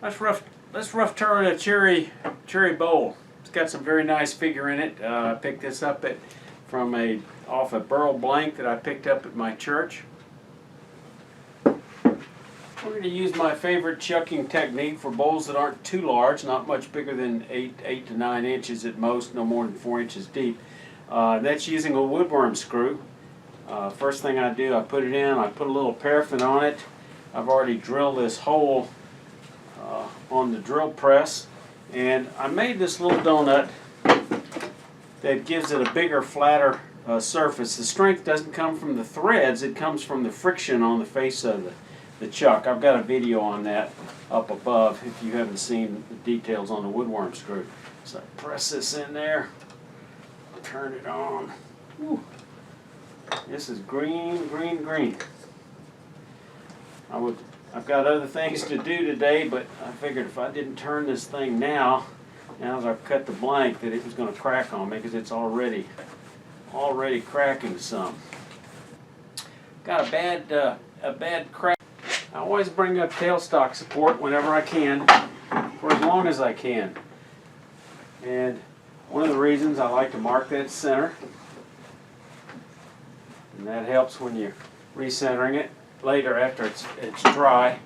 Let's rough turn a cherry bowl. It's got some very nice figure in it. I picked this up off a Burl blank that I picked up at my church. We're going to use my favorite chucking technique for bowls that aren't too large, not much bigger than 8 to 9 inches at most, no more than 4 inches deep. That's using a woodworm screw. First thing I do, I put it in, I put a little paraffin on it. I've already drilled this hole on the drill press, and I made this little donut that gives it a bigger, flatter surface. The strength doesn't come from the threads, it comes from the friction on the face of the chuck. I've got a video on that up above if you haven't seen the details on the woodworm screw. So I press this in there, turn it on. Whew. This is green, green, green. I've got other things to do today, but I figured if I didn't turn this thing now that I've cut the blank, that it was going to crack on me because it's already cracking some. Got a bad crack. I always bring up tailstock support whenever I can, for as long as I can. And one of the reasons I like to mark that center, and that helps when you're recentering it later after it's dry.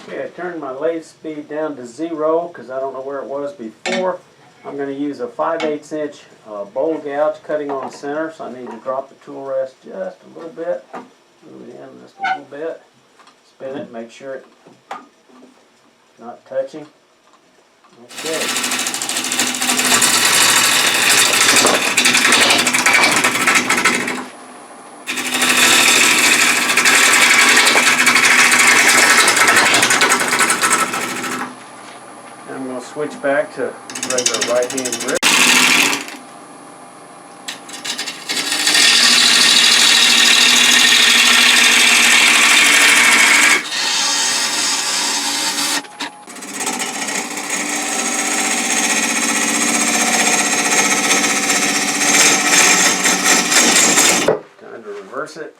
Okay, I turned my lathe speed down to 0 because I don't know where it was before. I'm going to use a 5/8 inch bowl gouge cutting on center, so I need to drop the tool rest just a little bit. Move it in just a little bit. Spin it, make sure it's not touching. Okay. I'm going to switch back to regular right-hand grip. Time to reverse it.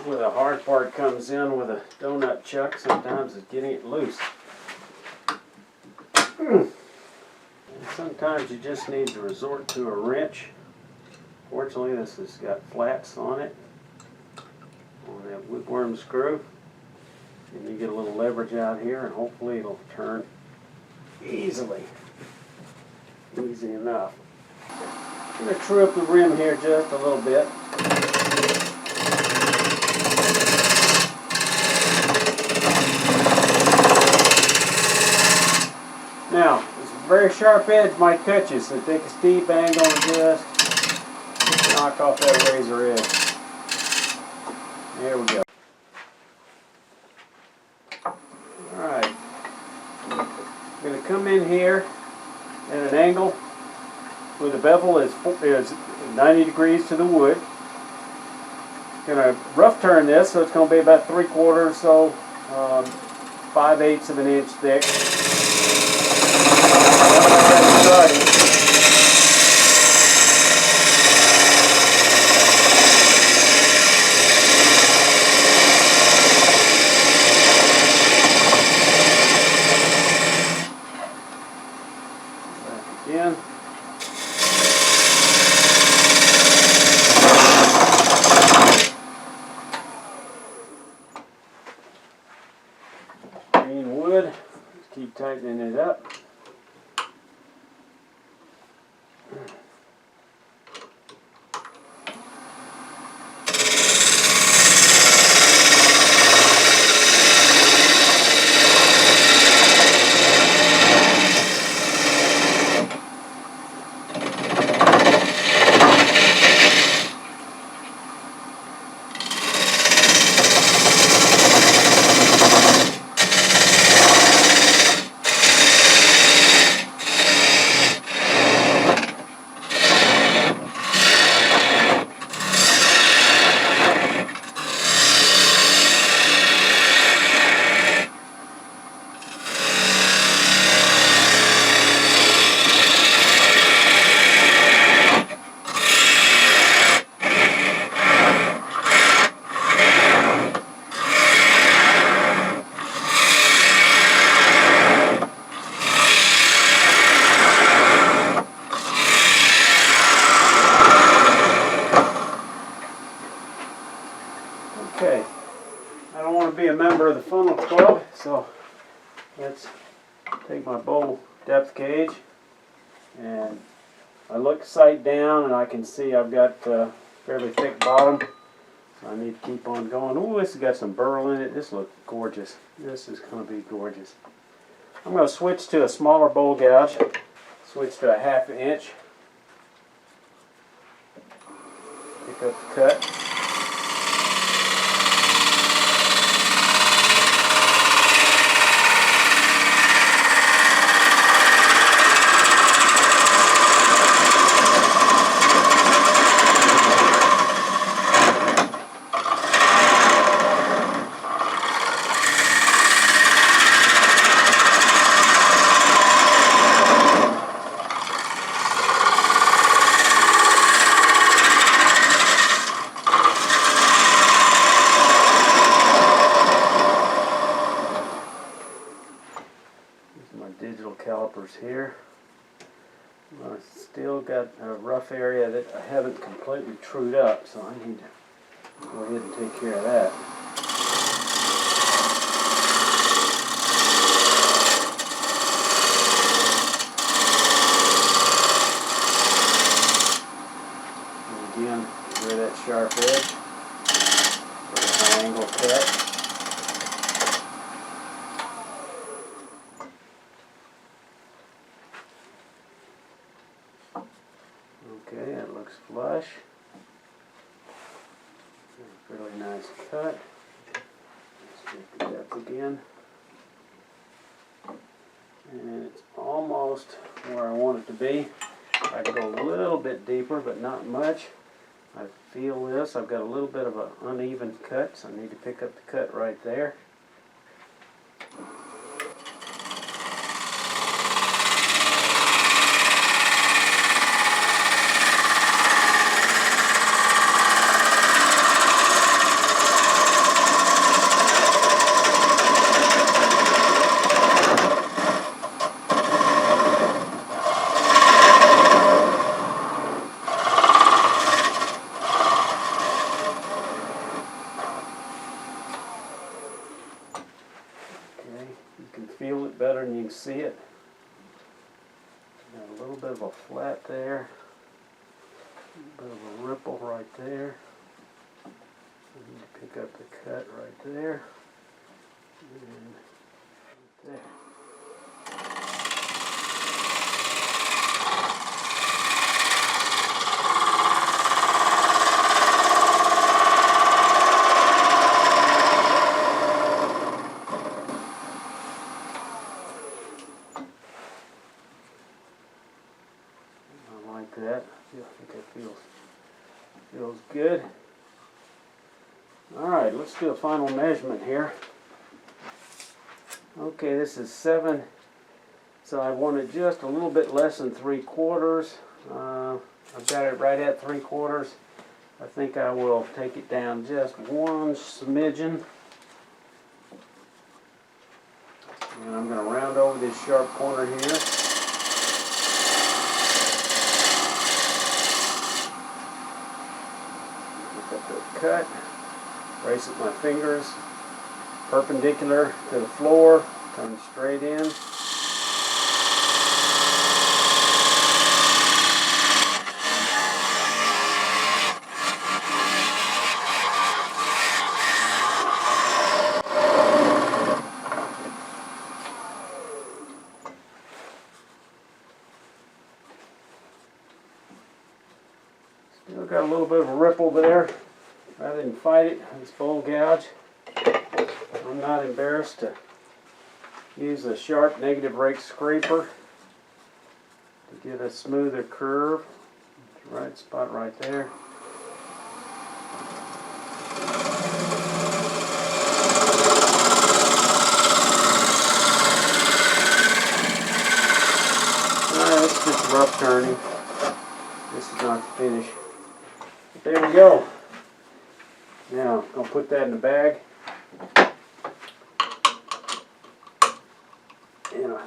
Where the hard part comes in with a donut chuck, sometimes it's getting it loose. And sometimes you just need to resort to a wrench. Fortunately, this has got flats on it, on that woodworm screw. And you get a little leverage out here, and hopefully it'll turn easily. Easy enough. I'm going to true up the rim here just a little bit. Now, this very sharp edge might touch you, so take a steep angle and just knock off that razor edge. There we go. Alright. I'm going to come in here at an angle where the bevel is 90 degrees to the wood. I'm going to rough turn this, so it's going to be about 3/4 so 5/8 of an inch thick. Back again. Green wood. Just keep tightening it up. Okay, I don't want to be a member of the funnel club, so let's take my bowl depth gauge, and I look sight down and I can see I've got a fairly thick bottom, so I need to keep on going. Oh, this has got some burl in it. This looks gorgeous. This is going to be gorgeous. I'm going to switch to a smaller bowl gouge, switch to a 1/2 inch, pick up the cut. Digital calipers here. I still got a rough area that I haven't completely trued up, so I need to go ahead and take care of that. And again, get rid of that sharp edge for a high angle cut. Okay, that looks flush. Really nice cut. Let's check the depth again. And it's almost where I want it to be. I can go a little bit deeper, but not much. I feel this. I've got a little bit of an uneven cut, so I need to pick up the cut right there. You can feel it better than you can see it. Got a little bit of a flat there, a bit of a ripple right there. I need to pick up the cut right there, and right there. That. I think that feels good. Alright, let's do a final measurement here. Okay, this is 7, so I wanted just a little bit less than 3/4. I've got it right at 3/4. I think I will take it down just one smidgen. And I'm going to round over this sharp corner here. Cut, brace up my fingers, perpendicular to the floor, come straight in. Still got a little bit of a ripple there. Rather than fight it with this bowl gouge, I'm not embarrassed to use a sharp negative rake scraper to get a smoother curve. Right spot right there. Alright, it's just rough turning. This is not the finish. But there we go. Now, I'll put that in the bag, and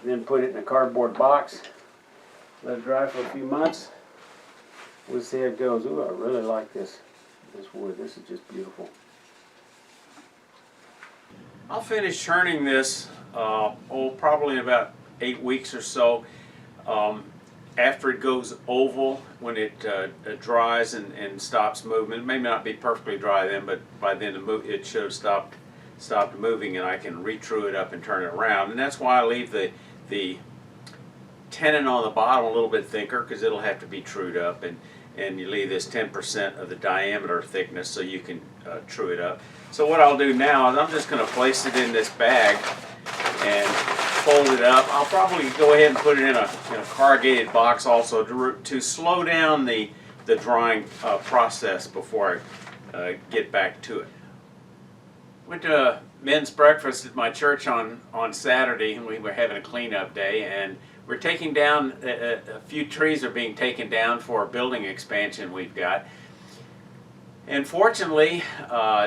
then put it in a cardboard box, let it dry for a few months. We'll see how it goes. Ooh, I really like this wood. This is just beautiful. I'll finish turning this probably in about 8 weeks or so. After it goes oval, when it dries and stops moving. It may not be perfectly dry then, but by then it should have stopped moving, and I can re-true it up and turn it around. And that's why I leave the tenon on the bottom a little bit thicker, because it'll have to be trued up, and you leave this 10% of the diameter thickness so you can true it up. So what I'll do now is I'm just going to place it in this bag and fold it up. I'll probably go ahead and put it in a corrugated box also to slow down the drying process before I get back to it. Went to a men's breakfast at my church on Saturday, and we were having a cleanup day, and we're taking down, a few trees are being taken down for a building expansion we've got. And fortunately,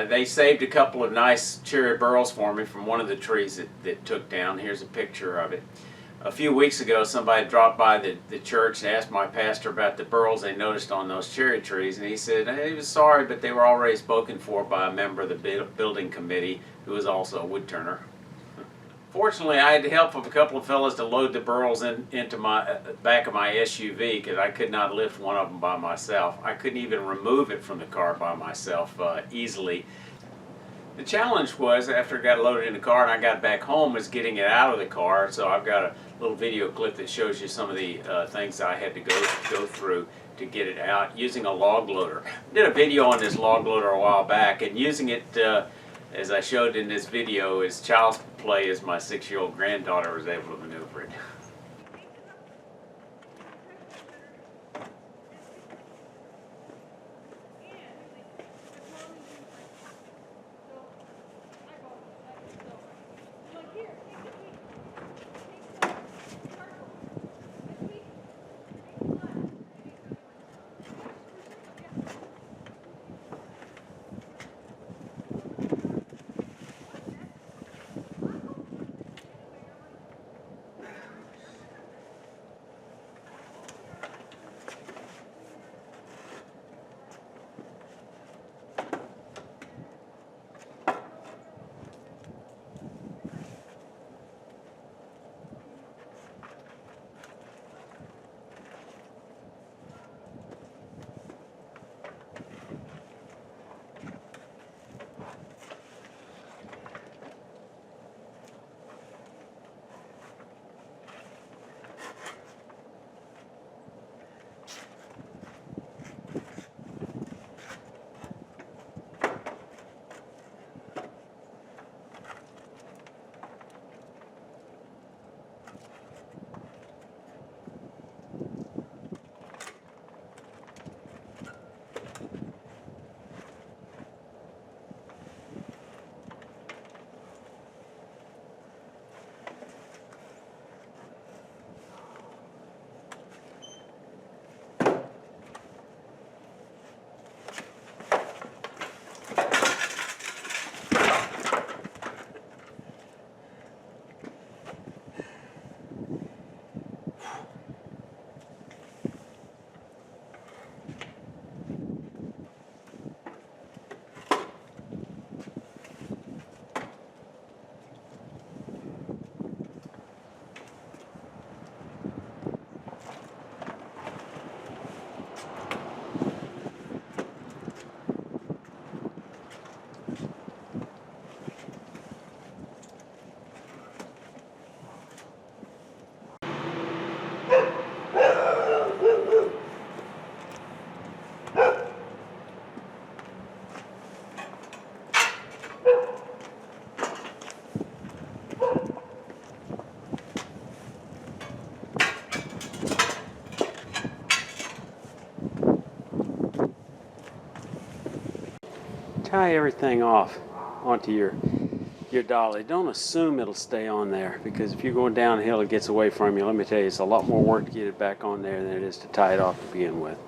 they saved a couple of nice cherry burls for me from one of the trees that took down. Here's a picture of it. A few weeks ago, somebody dropped by the church and asked my pastor about the burls they noticed on those cherry trees, and he said he was sorry, but they were already spoken for by a member of the building committee who was also a wood turner. Fortunately, I had the help of a couple of fellows to load the burls into my back of my SUV, because I could not lift one of them by myself. I couldn't even remove it from the car by myself easily. The challenge was, after I got loaded in the car and I got back home, was getting it out of the car. So I've got a little video clip that shows you some of the things I had to go through to get it out using a log loader. I did a video on this log loader a while back, and using it as I showed in this video is child's play, as my 6-year-old granddaughter was able to maneuver it. Tie everything off onto your dolly. Don't assume it'll stay on there, because if you're going downhill it gets away from you. Let me tell you, it's a lot more work to get it back on there than it is to tie it off to begin with.